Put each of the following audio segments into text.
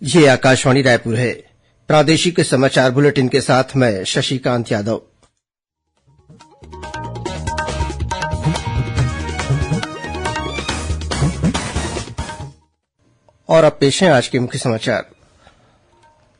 ये आकाशवाणी रायपुर है। प्रादेशिक समाचार बुलेटिन के साथ मैं शशिकांत यादव। और अब पेश है आज के मुख्य समाचार।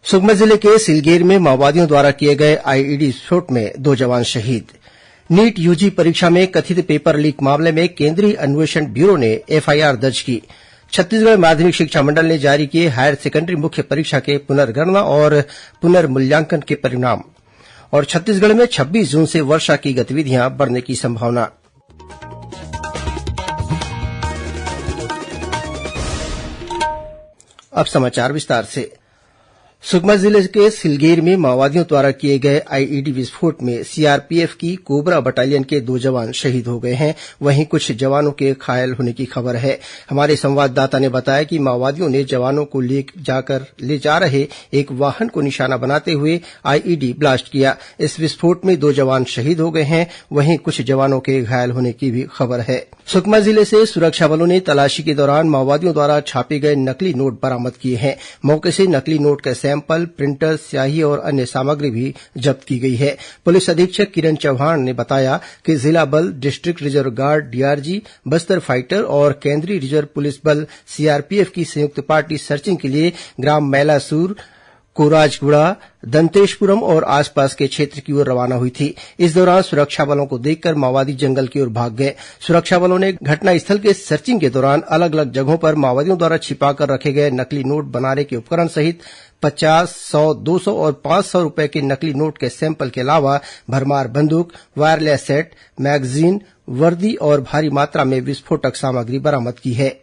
सुकमा जिले के सिलगेर में माओवादियों द्वारा किए गए आईईडी विस्फोट में 2 जवान शहीद। नीट यूजी परीक्षा में कथित पेपर लीक मामले में केंद्रीय अन्वेषण ब्यूरो ने एफआईआर दर्ज की। छत्तीसगढ़ माध्यमिक शिक्षा मंडल ने जारी किए हायर सेकेंडरी मुख्य परीक्षा के पुनर्गणना और पुनर्मूल्यांकन के परिणाम। और छत्तीसगढ़ में 26 जून से वर्षा की गतिविधियां बढ़ने की संभावना। अब समाचार विस्तार से। सुकमा जिले के सिलगेर में माओवादियों द्वारा किए गए आईईडी विस्फोट में सीआरपीएफ की कोबरा बटालियन के 2 जवान शहीद हो गए हैं। वहीं कुछ जवानों के घायल होने की खबर है। हमारे संवाददाता ने बताया कि माओवादियों ने जवानों को ले जा रहे एक वाहन को निशाना बनाते हुए आईईडी ब्लास्ट किया। इस विस्फोट में 2 जवान शहीद हो गए हैं। वहीं कुछ जवानों के घायल होने की भी खबर है। सुकमा जिले से सुरक्षा बलों ने तलाशी के दौरान माओवादियों द्वारा छापे गए नकली नोट बरामद किए हैं। मौके से नकली नोट का सैंपल, प्रिंटर, स्याही और अन्य सामग्री भी जब्त की गई है। पुलिस अधीक्षक किरण चौहान ने बताया कि जिला बल, district reserve guard DRG, Bastar fighter और केंद्रीय रिजर्व पुलिस बल सीआरपीएफ की संयुक्त पार्टी सर्चिंग के लिए ग्राम मैलासूर, कोराजगुड़ा, दंतेशपुरम और आसपास के क्षेत्र की ओर रवाना हुई थी। इस दौरान सुरक्षा बलों को देखकर माओवादी जंगल की ओर भाग गए। सुरक्षा बलों ने घटनास्थल के सर्चिंग के दौरान अलग अलग जगहों पर माओवादियों द्वारा छिपाकर रखे गए नकली नोट बनाने के उपकरण सहित 50, 100, 200 और 500 रुपए के नकली नोट के सैंपल के अलावा भरमार बंदूक, वायरलेस सेट, मैगजीन, वर्दी और भारी मात्रा में विस्फोटक सामग्री बरामद की है।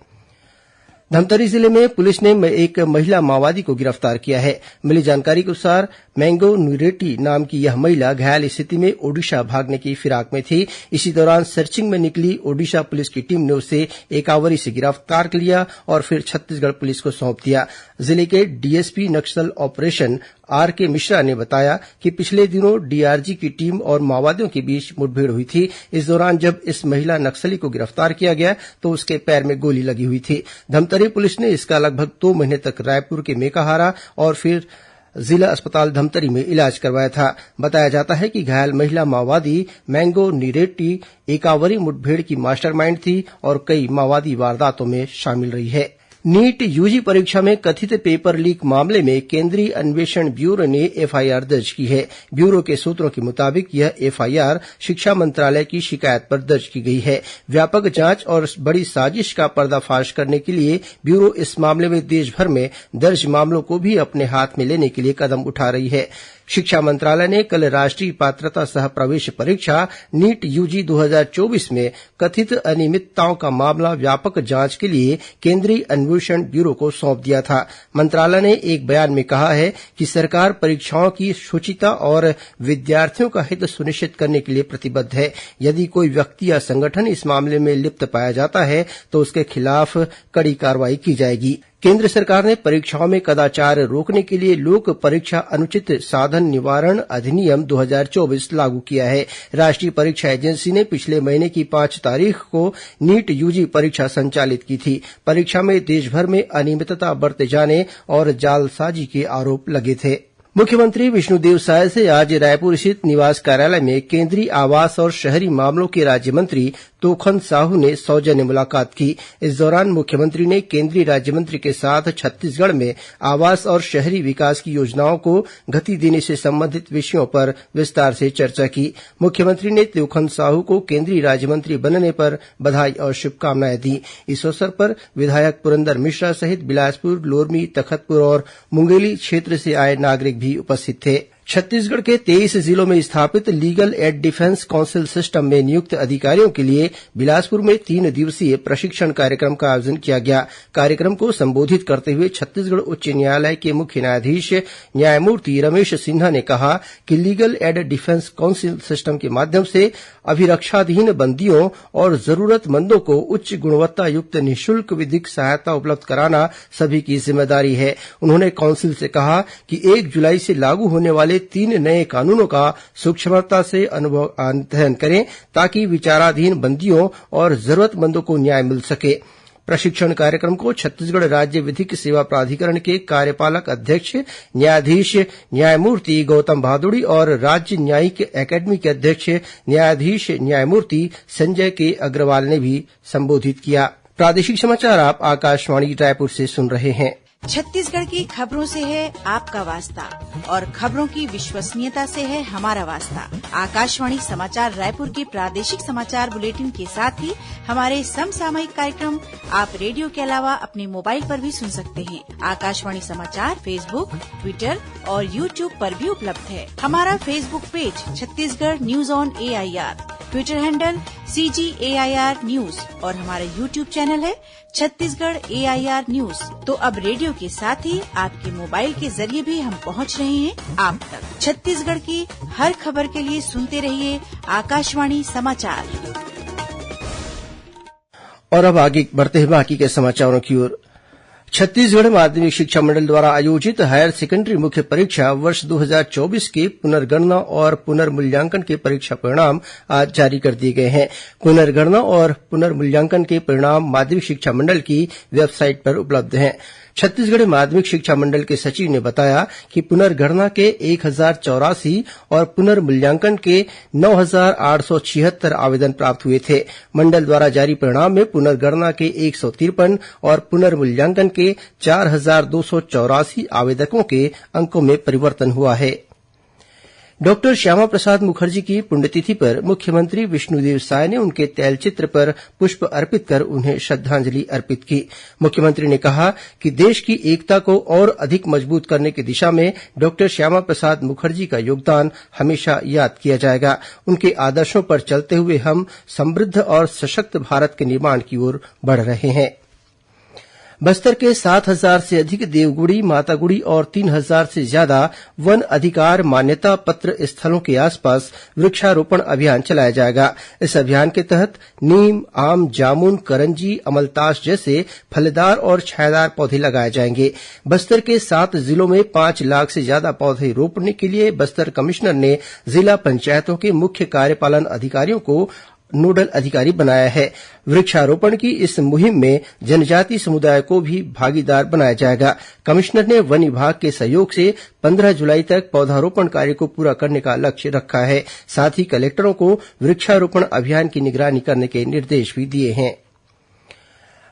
धमतरी जिले में पुलिस ने एक महिला माओवादी को गिरफ्तार किया है। मिली जानकारी के अनुसार मैंगो नुरेटी नाम की यह महिला घायल स्थिति में ओडिशा भागने की फिराक में थी। इसी दौरान सर्चिंग में निकली ओडिशा पुलिस की टीम ने उसे एकावरी से गिरफ्तार कर लिया और फिर छत्तीसगढ़ पुलिस को सौंप दिया। जिले के डीएसपी नक्सल ऑपरेशन आरके मिश्रा ने बताया कि पिछले दिनों डीआरजी की टीम और माओवादियों के बीच मुठभेड़ हुई थी। इस दौरान जब इस महिला नक्सली को गिरफ्तार किया गया तो उसके पैर में गोली लगी हुई थी। धमतरी पुलिस ने इसका लगभग 2 महीने तक रायपुर के मेकाहारा और फिर जिला अस्पताल धमतरी में इलाज करवाया था। बताया जाता है कि घायल महिला माओवादी मैंगो निरेटी एकावरी मुठभेड़ की मास्टरमाइंड थी और कई माओवादी वारदातों में शामिल रही है। नीट यूजी परीक्षा में कथित पेपर लीक मामले में केंद्रीय अन्वेषण ब्यूरो ने एफआईआर दर्ज की है। ब्यूरो के सूत्रों के मुताबिक यह एफआईआर शिक्षा मंत्रालय की शिकायत पर दर्ज की गई है। व्यापक जांच और बड़ी साजिश का पर्दाफाश करने के लिए ब्यूरो इस मामले में देश भर में दर्ज मामलों को भी अपने हाथ में लेने के लिए कदम उठा रही है। शिक्षा मंत्रालय ने कल राष्ट्रीय पात्रता सह प्रवेश परीक्षा नीट यूजी 2024 में कथित अनियमितताओं का मामला व्यापक जांच के लिए केंद्रीय अन्वेषण ब्यूरो को सौंप दिया था। मंत्रालय ने एक बयान में कहा है कि सरकार परीक्षाओं की शुचिता और विद्यार्थियों का हित सुनिश्चित करने के लिए प्रतिबद्ध है। यदि कोई व्यक्ति या संगठन इस मामले में लिप्त पाया जाता है तो उसके खिलाफ कड़ी कार्रवाई की जाएगी। केंद्र सरकार ने परीक्षाओं में कदाचार रोकने के लिए लोक परीक्षा अनुचित साधन निवारण अधिनियम 2024 लागू किया है। राष्ट्रीय परीक्षा एजेंसी ने पिछले महीने की 5 तारीख को नीट यूजी परीक्षा संचालित की थी। परीक्षा में देशभर में अनियमितता बरते जाने और जालसाजी के आरोप लगे थे। मुख्यमंत्री विष्णुदेव साय से आज रायपुर स्थित निवास कार्यालय में केंद्रीय आवास और शहरी मामलों के राज्य मंत्री तोखन साहू ने सौजन्य मुलाकात की। इस दौरान मुख्यमंत्री ने केंद्रीय राज्य मंत्री के साथ छत्तीसगढ़ में आवास और शहरी विकास की योजनाओं को गति देने से संबंधित विषयों पर विस्तार से चर्चा की। मुख्यमंत्री ने तोखन साहू को केंद्रीय राज्य मंत्री बनने पर बधाई और शुभकामनाएं दी। इस अवसर पर विधायक पुरंदर मिश्रा सहित बिलासपुर, लोरमी, तखतपुर और मुंगेली क्षेत्र से आए नागरिक भी उपस्थित थे। छत्तीसगढ़ के 23 जिलों में स्थापित legal aid defence council system में नियुक्त अधिकारियों के लिए बिलासपुर में 3 दिवसीय प्रशिक्षण कार्यक्रम का आयोजन किया गया। कार्यक्रम को संबोधित करते हुए छत्तीसगढ़ उच्च न्यायालय के मुख्य न्यायाधीश न्यायमूर्ति रमेश सिन्हा ने कहा कि legal aid defence council system के माध्यम से अभिरक्षाधीन बंदियों और जरूरतमंदों को उच्च गुणवत्ता युक्त निःशुल्क विधिक सहायता उपलब्ध कराना सभी की जिम्मेदारी है। उन्होंने काउंसिल से कहा कि 1 जुलाई से लागू होने वाले 3 नए कानूनों का सूक्ष्मता से अध्ययन करें ताकि विचाराधीन बंदियों और जरूरतमंदों को न्याय मिल सके। प्रशिक्षण कार्यक्रम को छत्तीसगढ़ राज्य विधिक सेवा प्राधिकरण के कार्यपालक अध्यक्ष न्यायाधीश न्यायमूर्ति गौतम भादुड़ी और राज्य न्यायिक अकादमी के अध्यक्ष न्यायाधीश न्यायमूर्ति संजय के अग्रवाल ने भी संबोधित किया। प्रादेशिक समाचार आप आकाशवाणी रायपुर से सुन रहे हैं। छत्तीसगढ़ की खबरों से है आपका वास्ता और खबरों की विश्वसनीयता से है हमारा वास्ता। आकाशवाणी समाचार रायपुर के प्रादेशिक समाचार बुलेटिन के साथ ही हमारे समसामयिक कार्यक्रम आप रेडियो के अलावा अपने मोबाइल पर भी सुन सकते हैं। आकाशवाणी समाचार फेसबुक, ट्विटर और यूट्यूब पर भी उपलब्ध है। हमारा Facebook page Chhattisgarh news on AIR, Twitter handle CGAIR news और हमारा यूट्यूब चैनल है छत्तीसगढ़ AIR न्यूज। तो अब रेडियो के साथ ही आपके मोबाइल के जरिए भी हम पहुंच रहे हैं आप तक। छत्तीसगढ़ की हर खबर के लिए सुनते रहिए आकाशवाणी समाचार। और अब आगे बढ़ते हैं बाकी के समाचारों की ओर। छत्तीसगढ़ माध्यमिक शिक्षा मंडल द्वारा आयोजित हायर सेकेंडरी मुख्य परीक्षा वर्ष 2024 के पुनर्गणना और पुनर्मूल्यांकन के परीक्षा परिणाम आज जारी कर दिए गए हैं। पुनर्गणना और पुनर्मूल्यांकन के परिणाम माध्यमिक शिक्षा मंडल की वेबसाइट पर उपलब्ध हैं। छत्तीसगढ़ माध्यमिक शिक्षा मंडल के सचिव ने बताया कि पुनर्गणना के 1084 और पुनर्मूल्यांकन के 9876 आवेदन प्राप्त हुए थे। मंडल द्वारा जारी परिणाम में पुनर्गणना के 153 और पुनर्मूल्यांकन के 4284 आवेदकों के अंकों में परिवर्तन हुआ है। डॉक्टर श्यामा प्रसाद मुखर्जी की पुण्यतिथि पर मुख्यमंत्री विष्णुदेव साय ने उनके तैलचित्र पर पुष्प अर्पित कर उन्हें श्रद्धांजलि अर्पित की। मुख्यमंत्री ने कहा कि देश की एकता को और अधिक मजबूत करने की दिशा में डॉक्टर श्यामा प्रसाद मुखर्जी का योगदान हमेशा याद किया जाएगा। उनके आदर्शों पर चलते हुए हम समृद्ध और सशक्त भारत के निर्माण की ओर बढ़ रहे हैं। बस्तर के 7,000 से अधिक देवगुड़ी, मातागुड़ी और 3,000 से ज्यादा वन अधिकार मान्यता पत्र स्थलों के आसपास वृक्षारोपण अभियान चलाया जाएगा। इस अभियान के तहत नीम, आम, जामुन, करंजी, अमलतास जैसे फलदार और छायादार पौधे लगाए जाएंगे। बस्तर के 7 जिलों में 5 लाख से ज्यादा पौधे रोपने के लिए बस्तर कमिश्नर ने जिला पंचायतों के मुख्य कार्यपालन अधिकारियों को नोडल अधिकारी बनाया है। वृक्षारोपण की इस मुहिम में जनजाति समुदाय को भी भागीदार बनाया जाएगा। कमिश्नर ने वन विभाग के सहयोग से 15 जुलाई तक पौधारोपण कार्य को पूरा करने का लक्ष्य रखा है। साथ ही कलेक्टरों को वृक्षारोपण अभियान की निगरानी करने के निर्देश भी दिए हैं।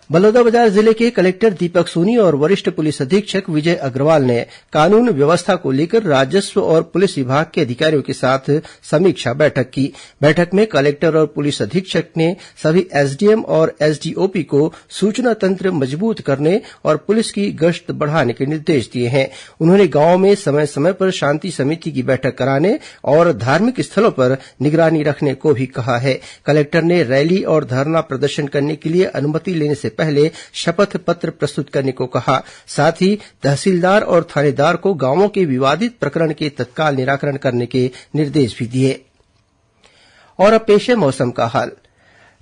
बलौदाबाजार जिले के कलेक्टर दीपक सोनी और वरिष्ठ पुलिस अधीक्षक विजय अग्रवाल ने कानून व्यवस्था को लेकर राजस्व और पुलिस विभाग के अधिकारियों के साथ समीक्षा बैठक की। बैठक में कलेक्टर और पुलिस अधीक्षक ने सभी एसडीएम और एसडीओपी को सूचना तंत्र मजबूत करने और पुलिस की गश्त बढ़ाने के निर्देश दिए हैं। उन्होंने गांवों में समय समय पर शांति समिति की बैठक कराने और धार्मिक स्थलों पर निगरानी रखने को भी कहा है। कलेक्टर ने रैली और धरना प्रदर्शन करने के लिए अनुमति लेने से पहले शपथ पत्र प्रस्तुत करने को कहा। साथ ही तहसीलदार और थानेदार को गांवों के विवादित प्रकरण के तत्काल निराकरण करने के निर्देश भी दिए। और अब पेश है मौसम का हाल।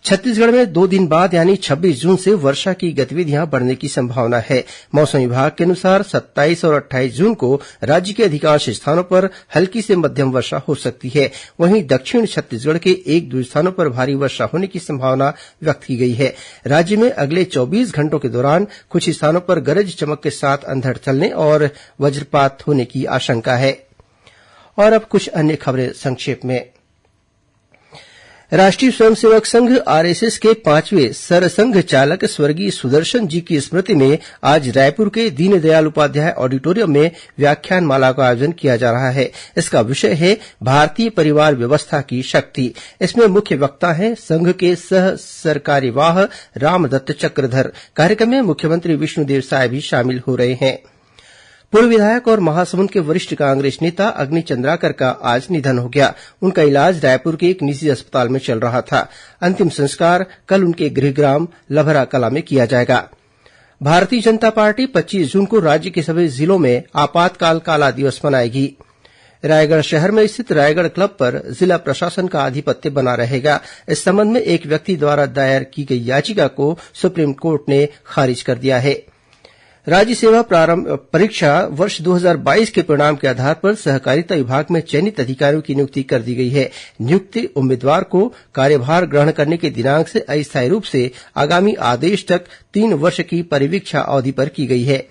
छत्तीसगढ़ में 2 दिन बाद यानी 26 जून से वर्षा की गतिविधियां बढ़ने की संभावना है। मौसम विभाग के अनुसार 27 और 28 जून को राज्य के अधिकांश स्थानों पर हल्की से मध्यम वर्षा हो सकती है। वहीं दक्षिण छत्तीसगढ़ के 1-2 स्थानों पर भारी वर्षा होने की संभावना व्यक्त की गई है। राज्य में अगले 24 घंटों के दौरान कुछ स्थानों पर गरज चमक के साथ अंधड़ चलने और वज्रपात होने की आशंका है। और अब कुछ अन्य खबरें संक्षेप में। राष्ट्रीय स्वयंसेवक संघ आरएसएस के 5वें सरसंघ चालक स्वर्गीय सुदर्शन जी की स्मृति में आज रायपुर के दीनदयाल उपाध्याय ऑडिटोरियम में व्याख्यान माला का आयोजन किया जा रहा है। इसका विषय है भारतीय परिवार व्यवस्था की शक्ति। इसमें मुख्य वक्ता हैं संघ के सह सरकार्यवाह रामदत्त चक्रधर। कार्यक्रम में मुख्यमंत्री विष्णुदेव साय भी शामिल हो रहे हैं। पूर्व विधायक और महासमुंद के वरिष्ठ कांग्रेस नेता अग्नि चंद्राकर का आज निधन हो गया। उनका इलाज रायपुर के एक निजी अस्पताल में चल रहा था। अंतिम संस्कार कल उनके गृहग्राम लभरा कला में किया जाएगा। भारतीय जनता पार्टी 25 जून को राज्य के सभी जिलों में आपातकाल काला दिवस मनाएगी। रायगढ़ शहर में स्थित रायगढ़ क्लब पर जिला प्रशासन का आधिपत्य बना रहेगा। इस संबंध में एक व्यक्ति द्वारा दायर की गई याचिका को सुप्रीम कोर्ट ने खारिज कर दिया है। राज्य सेवा प्रारंभ परीक्षा वर्ष 2022 के परिणाम के आधार पर सहकारिता विभाग में चयनित अधिकारियों की नियुक्ति कर दी गई है। नियुक्ति उम्मीदवार को कार्यभार ग्रहण करने के दिनांक से अस्थायी रूप से आगामी आदेश तक 3 वर्ष की परिवीक्षा अवधि पर की गई है।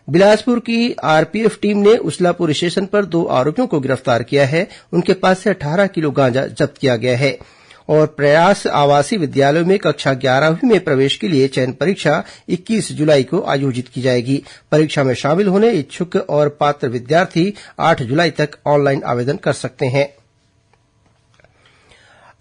बिलासपुर की आरपीएफ टीम ने उसलापुर स्टेशन पर 2 आरोपियों को गिरफ्तार किया है। उनके पास से 18 किलो गांजा जब्त किया गया है। और प्रयास आवासीय विद्यालयों में कक्षा 11वीं में प्रवेश के लिए चयन परीक्षा 21 जुलाई को आयोजित की जाएगी। परीक्षा में शामिल होने इच्छुक और पात्र विद्यार्थी 8 जुलाई तक ऑनलाइन आवेदन कर सकते हैं।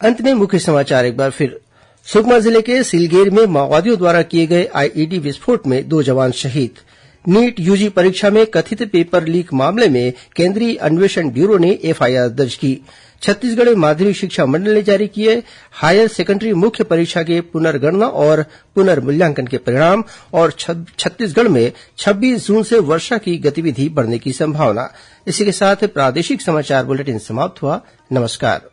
अंत में मुख्य समाचार एक बार फिर। सुकमा जिले के सिलगेर में माओवादियों द्वारा किए गए आईईडी विस्फोट में 2 जवान शहीद। नीट यूजी परीक्षा में कथित पेपर लीक मामले में केंद्रीय अन्वेषण ब्यूरो ने एफआईआर दर्ज की। छत्तीसगढ़ माध्यमिक शिक्षा मंडल ने जारी किए हायर सेकेंडरी मुख्य परीक्षा के पुनर्गणना और पुनर्मूल्यांकन के परिणाम। और छत्तीसगढ़ में 26 जून से वर्षा की गतिविधि बढ़ने की संभावना। इसी के साथ प्रादेशिक समाचार बुलेटिन समाप्त हुआ। नमस्कार।